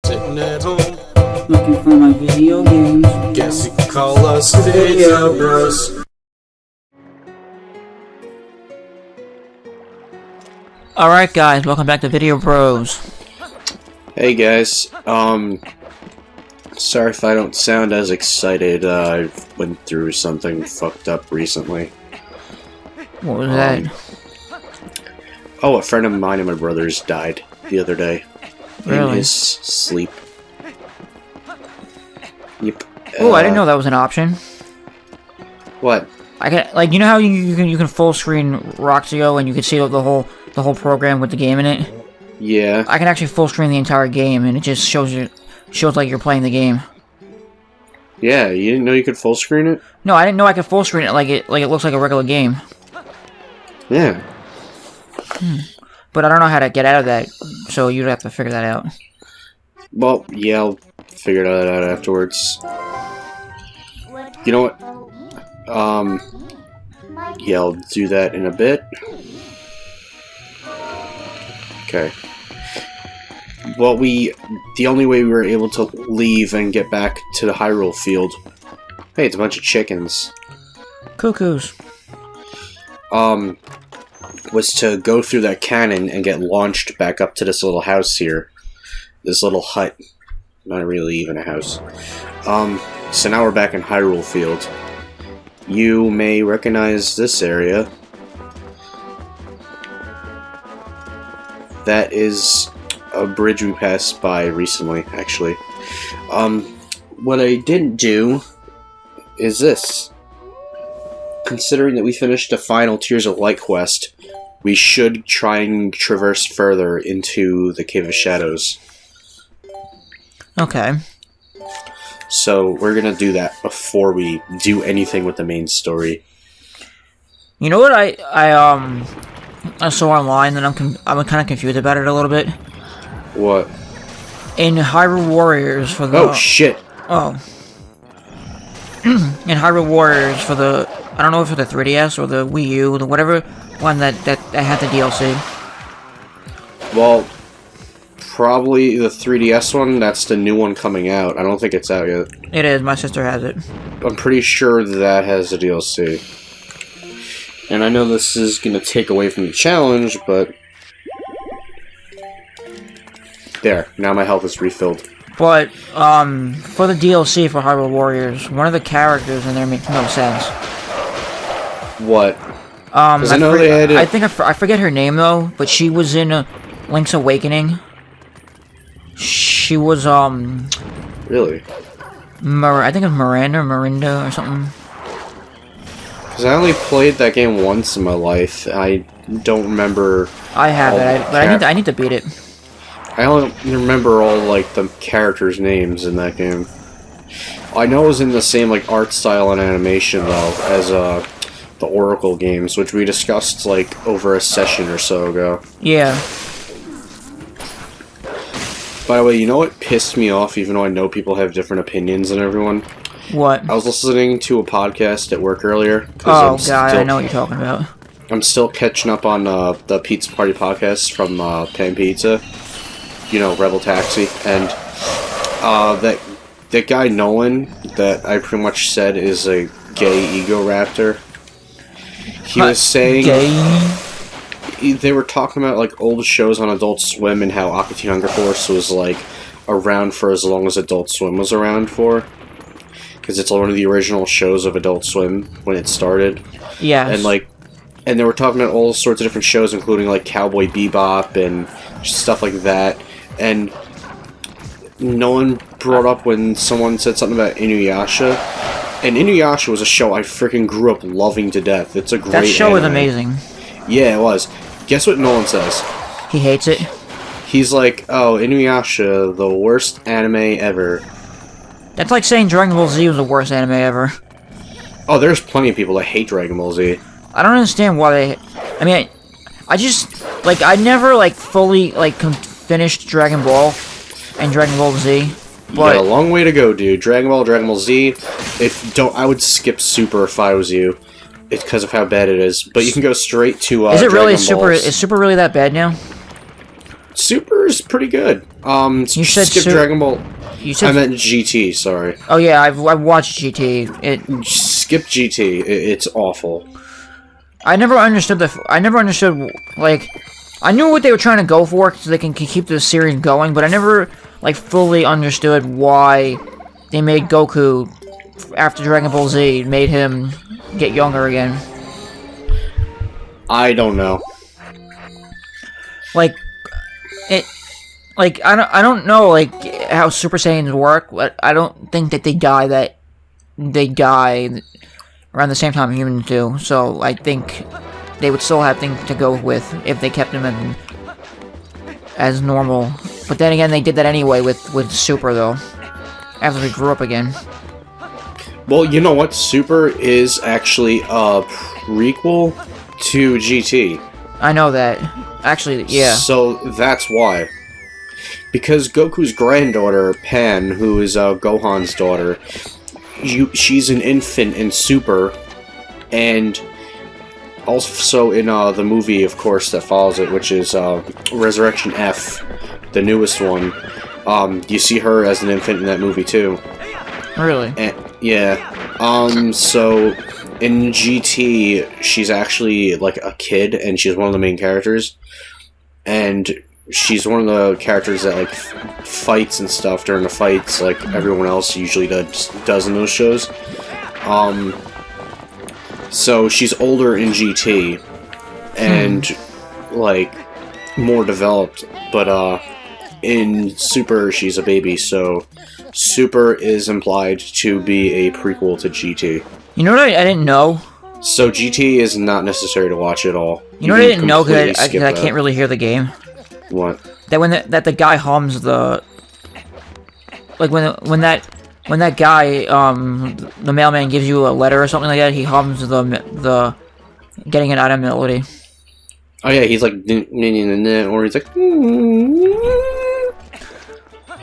Sitting at home, looking for my video games. guess you could call us Vidya Bros. Alright guys, welcome back to Vidya Bros. Hey guys, sorry if I don't sound as excited. I went through something fucked up recently. What was that? Oh, a friend of mine and my brother's died the other day. Really? In his sleep. Yep. Oh, I didn't know that was an option. What? I can, like, you know how you can full screen Roxio and you can see the whole program with the game in it? Yeah. I can actually full screen the entire game and it just shows like you're playing the game. Yeah, you didn't know you could full screen it? No, I didn't know I could full screen it like it looks like a regular game. Yeah. But I don't know how to get out of that, so you'd have to figure that out. Well, yeah, I'll figure that out afterwards. You know what? Yeah, I'll do that in a bit. Okay. Well, the only way we were able to leave and get back to the Hyrule field... Hey, it's a bunch of chickens. Cuckoos. Was to go through that cannon and get launched back up to this little house here. This little hut. Not really even a house. So now we're back in Hyrule Field. You may recognize this area. That is a bridge we passed by recently, actually. What I didn't do is this. Considering that we finished the final Tears of Light quest, we should try and traverse further into the Cave of Shadows. Okay. So we're gonna do that before we do anything with the main story. You know what I saw online and I'm kind of confused about it a little bit. What? In Hyrule Warriors for the... Oh, shit! Oh. In Hyrule Warriors for the... I don't know if it's the 3DS or the Wii U, the whatever one that had the DLC. Well, probably the 3DS one. That's the new one coming out. I don't think it's out yet. It is. My sister has it. I'm pretty sure that has the DLC. And I know this is going to take away from the challenge, but... There. Now my health is refilled. But, for the DLC for Hyrule Warriors, one of the characters in there makes no sense. What? I know they had I think I forget her name though, but she was in Link's Awakening. She was Really? I think it's Mirinda or something. Because I only played that game once in my life. I don't remember. I have it, but I need to beat it. I only remember all like the characters' names in that game. I know it was in the same like art style and animation though as the Oracle games, which we discussed like over a session or so ago. Yeah. By the way, you know what pissed me off, even though I know people have different opinions than everyone? What? I was listening to a podcast at work earlier. Oh god, I know what you're talking about. I'm still catching up on the Pizza Party podcast from Pan Pizza. You know, Rebel Taxi. And that guy Nolan, that I pretty much said is a gay ego raptor. He was saying they were talking about like old shows on Adult Swim and how Aqua Teen Hunger Force was like around for as long as Adult Swim was around for, because it's one of the original shows of Adult Swim when it started. Yeah. And they were talking about all sorts of different shows, including like Cowboy Bebop and stuff like that. And no one brought up when someone said something about Inuyasha. And Inuyasha was a show I freaking grew up loving to death. It's a great That show anime. is amazing. Yeah, it was. Guess what Nolan says? He hates it. He's like, oh, Inuyasha, the worst anime ever. That's like saying Dragon Ball Z was the worst anime ever. Oh, there's plenty of people that hate Dragon Ball Z. I don't understand why they... I mean, I just... Like, I never, like, fully, like, finished Dragon Ball and Dragon Ball Z. You got a long way to go, dude. Dragon Ball Z. I would skip Super if I was you. It's because of how bad it is. But you can go straight to is it really Dragon Balls. Is Super really that bad now? Super is pretty good. You said skip Dragon Ball. You said I meant GT. Sorry. Oh yeah, I've watched GT. Skip GT. It's awful. I never understood like. I knew what they were trying to go for, so they can keep the series going, but I never, like, fully understood why they made Goku, after Dragon Ball Z, made him get younger again. I don't know. Like, I don't know, like, how Super Saiyans work, but I don't think that they die around the same time humans do, so I think they would still have things to go with if they kept him as normal. But then again, they did that anyway with Super, though. After he grew up again. Well, you know what? Super is actually a prequel to GT. I know that. Actually, yeah. So that's why. Because Goku's granddaughter, Pan, who is Gohan's daughter, she's an infant in Super, and also in the movie, of course, that follows it, which is Resurrection F, the newest one. You see her as an infant in that movie too. Really? And, yeah. So in GT, she's actually like a kid, and she's one of the main characters. And she's one of the characters that like fights and stuff during the fights, like everyone else usually does in those shows. So she's older in GT, and like more developed, but in Super she's a baby, so Super is implied to be a prequel to GT. You know what I didn't know? So GT is not necessary to watch at all. You know what I didn't know because I can't really hear the game? What? That when the guy hums the... Like when that guy, the mailman gives you a letter or something like that, he hums the getting an item melody. Oh yeah, he's like, or he's like.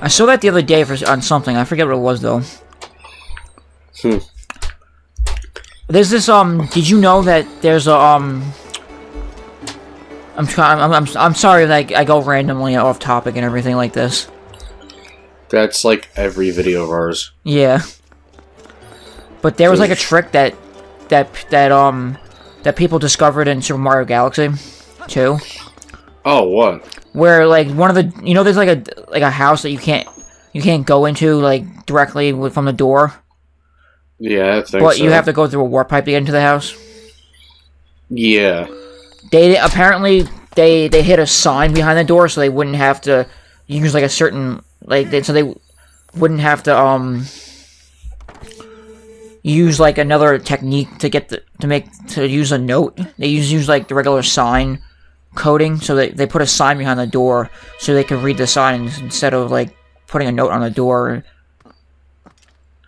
I saw that the other day on something. I forget what it was though. There's this Did you know that there's a I'm sorry that I go randomly off topic and everything like this. That's like every video of ours. Yeah. But there was like a trick that people discovered in Super Mario Galaxy 2. Oh, what? Where like one of the there's like a house that you can't go into like directly from the door. Yeah, I think so. But you have to go through a warp pipe to get into the house. Yeah. They apparently they hit a sign behind the door so they wouldn't have to use like a certain so they wouldn't have to use like another technique to get to use a note. They use like the regular sign coding, so they put a sign behind the door so they could read the sign instead of like putting a note on the door.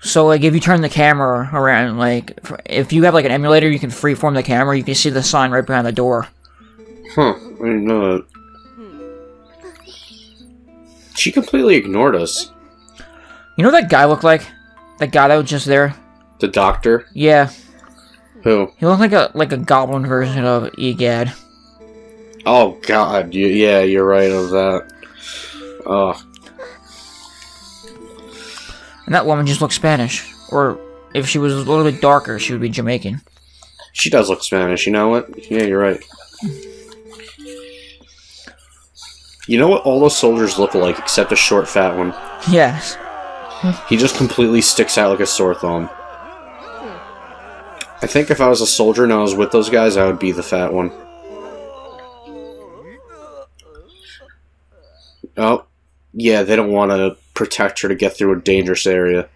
So like if you turn the camera around, like if you have like an emulator, you can freeform the camera. You can see the sign right behind the door. Huh? I didn't know that. She completely ignored us. You know what that guy looked like? That guy that was just there. The doctor? Yeah. Who? He looked like a goblin version of Egad. Oh God! Yeah, you're right of that. And that woman just looked Spanish. Or if she was a little bit darker, she would be Jamaican. She does look Spanish. You know what? Yeah, you're right. You know what all those soldiers look like, except a short, fat one? Yes. He just completely sticks out like a sore thumb. I think if I was a soldier and I was with those guys, I would be the fat one. Oh. Yeah, they don't want to protect her to get through a dangerous area.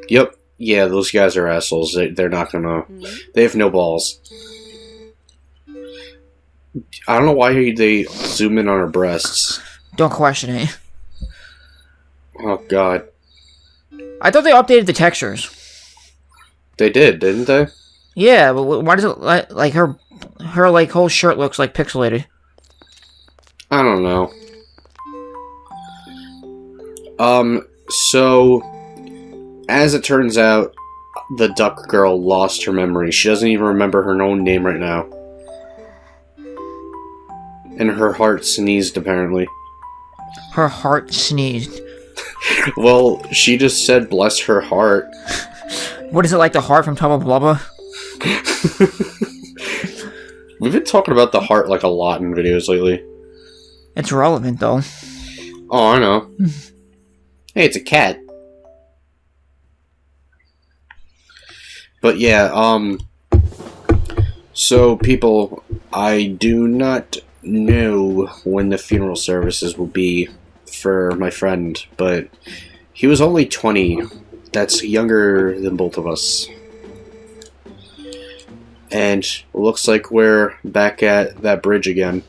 Yep. Yeah, those guys are assholes. They're not gonna... They have no balls. I don't know why they zoom in on her breasts. Don't question it. Oh, God. I thought they updated the textures. They did, didn't they? Yeah, but why does it like her like whole shirt looks like pixelated? I don't know. So as it turns out, the duck girl lost her memory. She doesn't even remember her own name right now. And her heart sneezed, apparently. Her heart sneezed. Well, she just said, bless her heart. What is it, like the heart from Tubba Blubba? We've been talking about the heart like a lot in videos lately. It's relevant, though. Oh, I know. Hey, it's a cat. But yeah, so people, I do not know when the funeral services will be for my friend, but he was only 20. That's younger than both of us. And looks like we're back at that bridge again.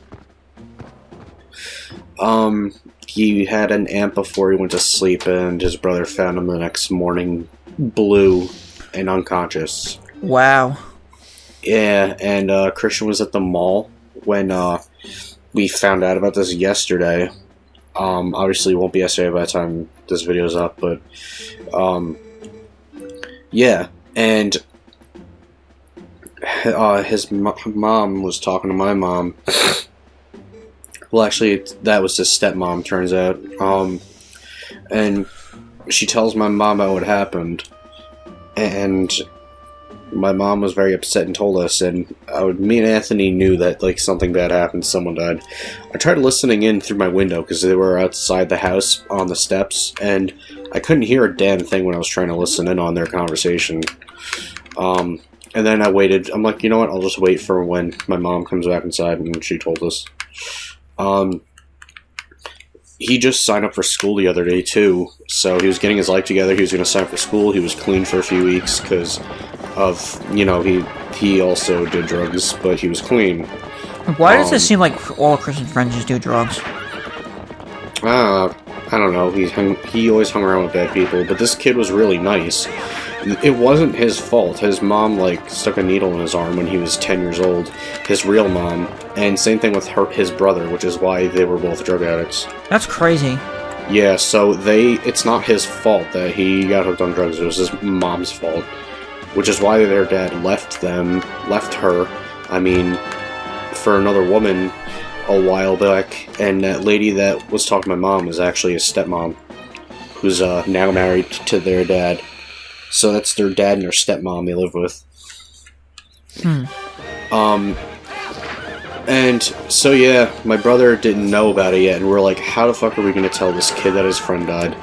He had an amp before he went to sleep, and his brother found him the next morning blue and unconscious. Wow. Yeah, and Christian was at the mall when we found out about this yesterday. Obviously it won't be yesterday by the time this video's up, but yeah, and his mom was talking to my mom. Well, actually, that was his stepmom, turns out. And she tells my mom about what happened, and my mom was very upset and told us, and me and Anthony knew that like something bad happened, someone died. I tried listening in through my window because they were outside the house on the steps, and I couldn't hear a damn thing when I was trying to listen in on their conversation. And then I waited. I'm like, you know what? I'll just wait for when my mom comes back inside, and she told us. He just signed up for school the other day too, so he was getting his life together. He was going to sign up for school. He was clean for a few weeks because of, you know, he also did drugs, but he was clean. Why does it seem like all Christian friends just do drugs? I don't know. He always hung around with bad people, but this kid was really nice. It wasn't his fault. His mom, like, stuck a needle in his arm when he was 10 years old. His real mom. And same thing with his brother, which is why they were both drug addicts. That's crazy. Yeah, so it's not his fault that he got hooked on drugs. It was his mom's fault. Which is why their dad left her, I mean, for another woman a while back. And that lady that was talking to my mom is actually his stepmom, who's now married to their dad. So that's their dad and their stepmom they live with. And so yeah, my brother didn't know about it yet, and we're like, how the fuck are we gonna tell this kid that his friend died?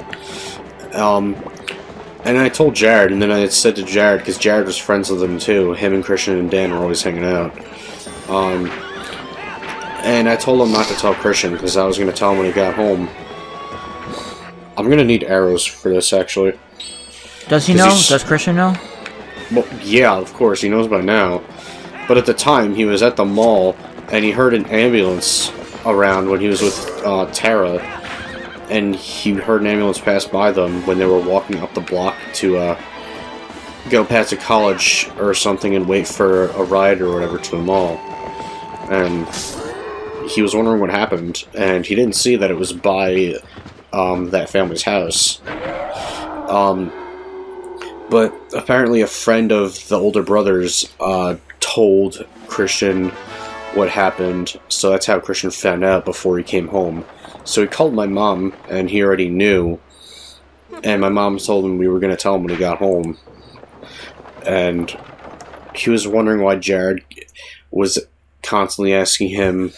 And I told Jared, and then I said to Jared, because Jared was friends with him too. Him and Christian and Dan were always hanging out. And I told him not to tell Christian, because I was gonna tell him when he got home. I'm gonna need arrows for this, actually. Does he know? Does Christian know? Well, yeah, of course, he knows by now. But at the time, he was at the mall, and he heard an ambulance around when he was with Tara, and he heard an ambulance pass by them when they were walking up the block to go past a college or something and wait for a ride or whatever to the mall. And he was wondering what happened, and he didn't see that it was by that family's house. But apparently a friend of the older brother's told Christian what happened, so that's how Christian found out before he came home. So he called my mom, and he already knew, and my mom told him we were going to tell him when he got home. And he was wondering why Jared was constantly asking him,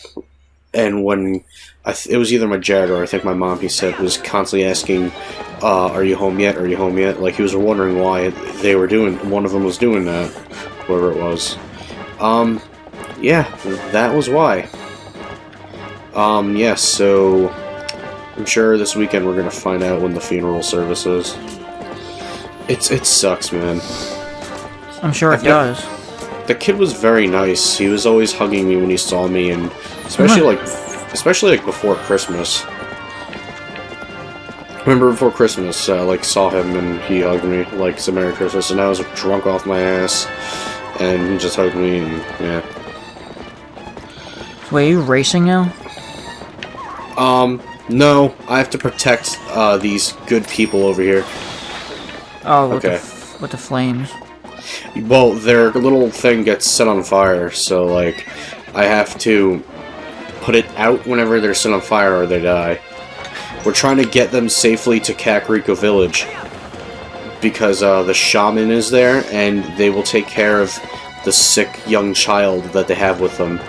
and when it was either my Jared or I think my mom, he said, was constantly asking, are you home yet? Are you home yet? Like, he was wondering why they were one of them was doing that, whoever it was. Yeah, that was why. Yeah, so I'm sure this weekend we're gonna find out when the funeral service is. It sucks, man. I'm sure it does. The kid was very nice. He was always hugging me when he saw me, and especially like before Christmas. Remember before Christmas, like saw him and he hugged me like it's a Merry Christmas, and I was drunk off my ass, and he just hugged me, and yeah. Wait, are you racing now? No, I have to protect these good people over here. Oh, okay. with the flames? Well, their little thing gets set on fire, so, like, I have to put it out whenever they're set on fire or they die. We're trying to get them safely to Kakariko Village, because the shaman is there, and they will take care of the sick young child that they have with them.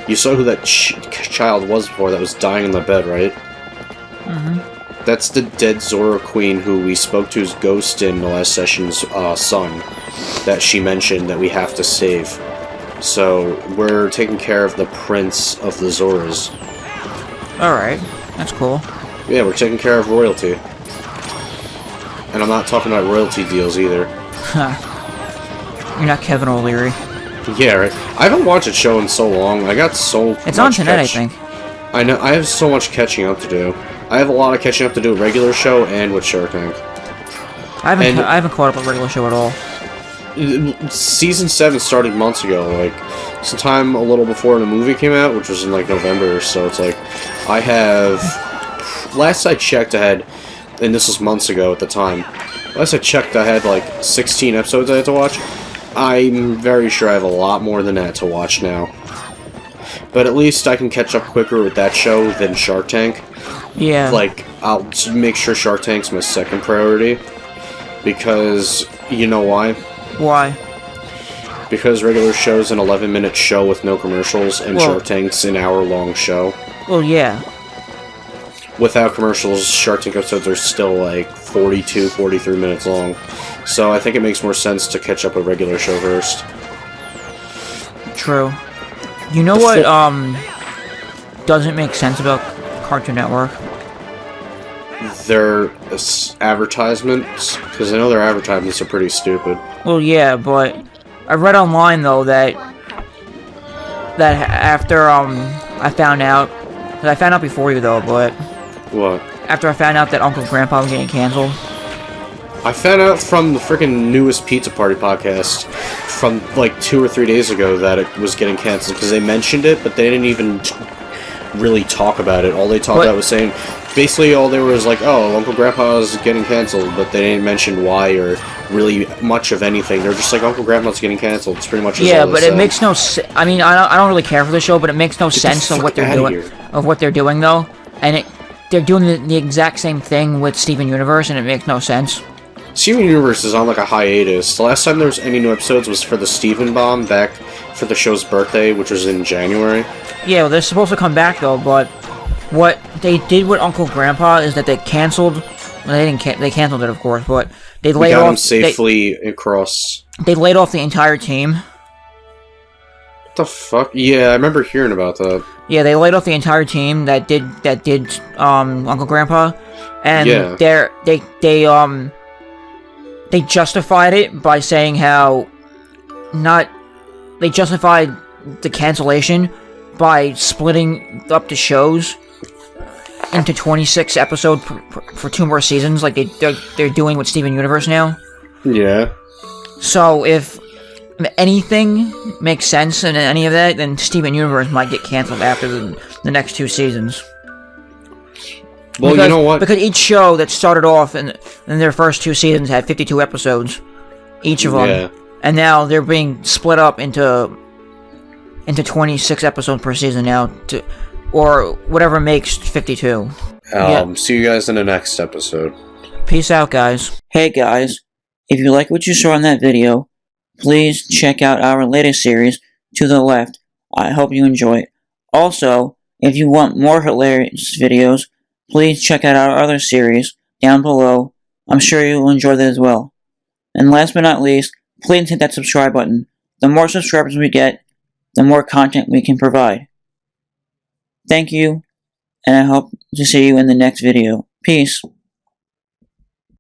You saw who that child was before that was dying in the bed, right? Mm-hmm. That's the dead Zora Queen who we spoke to's ghost in the last session's son, that she mentioned that we have to save. So, we're taking care of the prince of the Zoras. Alright, that's cool. Yeah, we're taking care of royalty. And I'm not talking about royalty deals either. You're not Kevin O'Leary. Yeah, right. I haven't watched a show in so long. I got so It's on tonight, I think. I know. I have so much catching up to do. I have a lot of catching up to do with regular show and with Shark Tank. I haven't caught up with regular show at all. Season 7 started months ago, like, sometime a little before the movie came out, which was in, like, November, so it's like, I have... Last I checked, I had... And this was months ago at the time. Last I checked, I had, like, 16 episodes I had to watch. I'm very sure I have a lot more than that to watch now. But at least I can catch up quicker with that show than Shark Tank. Yeah. Like, I'll make sure Shark Tank's my second priority. Because, you know why? Why? Because regular show's an 11-minute show with no commercials, and Shark Tank's an hour-long show. Well, yeah. Without commercials, Shark Tank episodes are still like 42, 43 minutes long. So I think it makes more sense to catch up a regular show first. True. You know what, doesn't make sense about Cartoon Network? Their advertisements, because I know their advertisements are pretty stupid. Well, yeah, but I read online though that after I found out before you though, but What? after I found out that Uncle Grandpa was getting canceled. I found out from the freaking newest Pizza Party podcast from like 2 or 3 days ago that it was getting canceled because they mentioned it, but they didn't even really talk about it. All they talked about was saying, basically all they were was like, oh, Uncle Grandpa's getting canceled, but they didn't mention why or really much of anything. They're just like, Uncle Grandpa's getting canceled. It's pretty much all yeah, but it makes no sense. I mean, I don't really care for the show, but it makes no sense of what they're doing. Of what they're doing though, and they're doing the exact same thing with Steven Universe, and it makes no sense. Steven Universe is on like a hiatus. The last time there was any new episodes was for the Steven Bomb back for the show's birthday, which was in January. Yeah, well, they're supposed to come back though, but what they did with Uncle Grandpa is that they canceled. Well, they didn't. They canceled it, of course, but they laid off. Him safely across. They laid off the entire team. What the fuck? Yeah, I remember hearing about that. Yeah, they laid off the entire team that did Uncle Grandpa, and yeah. They justified it by saying how they justified the cancellation by splitting up the shows into 26 episodes for 2 more seasons, like they're doing with Steven Universe now. Yeah. So if anything makes sense in any of that, then Steven Universe might get canceled after the next 2 seasons. Well, you know what? Because each show that started off in their first 2 seasons had 52 episodes, each of them. Yeah. And now they're being split up into 26 episodes per season now, or whatever makes 52. See you guys in the next episode. Peace out, guys. Hey guys, if you like what you saw in that video, please check out our latest series, To the Left. I hope you enjoy it. Also, if you want more hilarious videos, please check out our other series down below. I'm sure you will enjoy that as well. And last but not least, please hit that subscribe button. The more subscribers we get, the more content we can provide. Thank you, and I hope to see you in the next video. Peace.